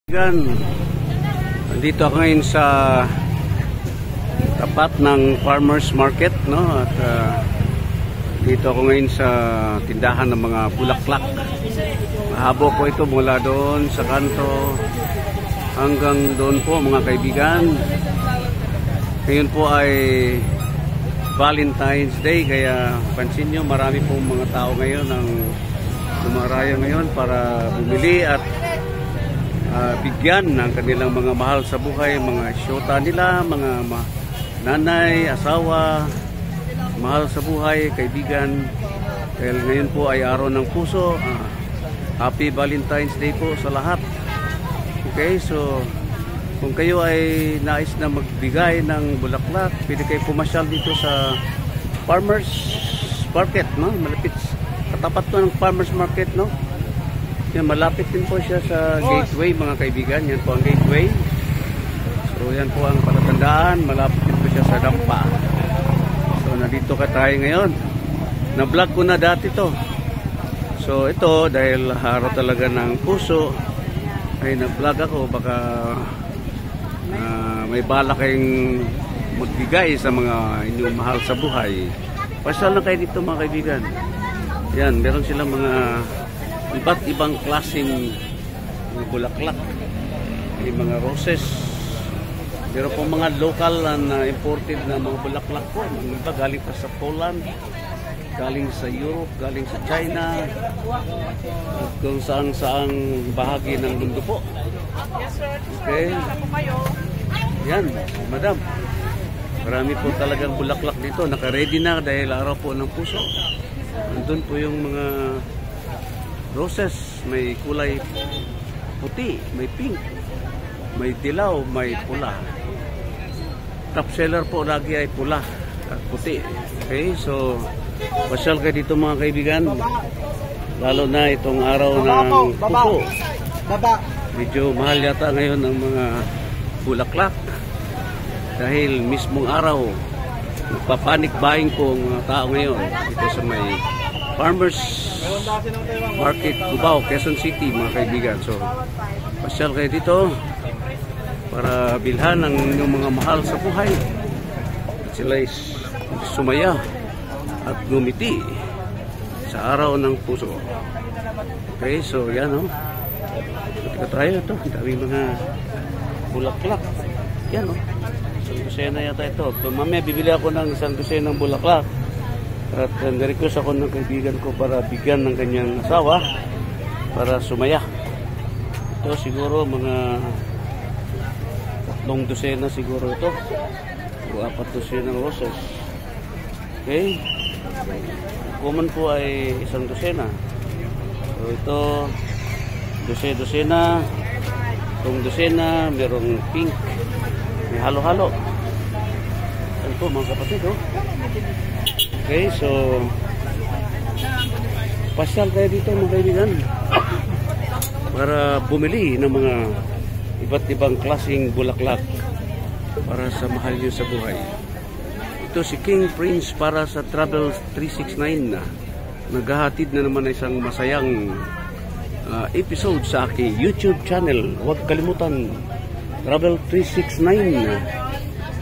Gan, nandito ako ngayon sa tapat ng farmers market, no? At dito ako ngayon sa tindahan ng mga bulaklak. Mahabo po ito mula doon sa kanto hanggang doon po, mga kaibigan. Ngayon po ay Valentine's Day, kaya pansin nyo, marami pong mga tao ngayon ang dumarayo ngayon para bumili at bigyan ng kanilang mga mahal sa buhay, mga syota nila, mga nanay, asawa, mahal sa buhay, kaibigan. Dahil ngayon po ay araw ng puso. Happy Valentine's Day po sa lahat. Okay, so kung kayo ay nais na magbigay ng bulaklak, pwede kayo pumasyal dito sa farmers market, no? Malapit, katapat to ng farmers market, no? Yan, malapit din po siya sa gateway, mga kaibigan. Yan po ang gateway. So yan po ang palatandaan. Malapit din po siya sa dampa. So nandito ka tayo ngayon. Na-vlog ko na dati to. So ito, dahil araw talaga ng puso, ay na-vlog ako. Baka may bala kayong magbigay sa mga inyong mahal sa buhay. Pasyal na kayo dito, mga kaibigan. Yan, meron silang mga iba't ibang klaseng bulaklak, may mga roses, pero po mga local na imported na mga bulaklak po, mga iba galing pa sa Poland, galing sa Europe, galing sa China, at kung saan bahagi ng mundo po. Okay, yan, madam, marami po talagang bulaklak dito, naka-ready na dahil araw po ng puso. Andun po yung mga roses, may kulay puti, may pink, may dilaw, may pula. Top seller po lagi ay pula at puti. Okay, so pasyal kayo dito, mga kaibigan, lalo na itong araw ng puso. Medyo mahal yata ngayon ang mga bulaklak dahil mismong araw nagpapanik buying po ang mga tao ngayon dito sa may farmers market, Cubao, Quezon City, mga kaibigan. So pasyal kayo dito para bilhan ang inyong mga mahal sa buhay at sila sumaya at gumiti sa araw ng puso. Okay, so yan, no? Tika tayo ito, dami mga bulaklak. Yan, no? Isang dosena yata ito. Mamaya bibili ako ng isang dosena ng bulaklak. At na-request ako ng kaibigan ko para bigyan ng kanyang asawa para sumaya. Ito siguro mga 3 dosena siguro ito o 4 dosena roses. Okay, common po ay 1 dosena. So ito 12 dosena, itong dosena merong pink, may halo-halo. Ano po, mga kapatid, oh. Okay, so pasyal kayo dito, mga kaibigan, para bumili ng mga iba't ibang klaseng bulaklak para sa mahal nyo sa buhay. Ito si King Prince para sa Travel 369 na naghahatid na naman isang masayang episode sa aking YouTube channel. Huwag kalimutan, Travel 369,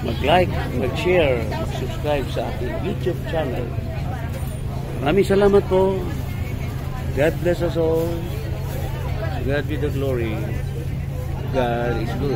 mag-like, mag-share, mag-subscribe sa aking YouTube channel. Maraming salamat po. God bless us all. God be the glory. God is good.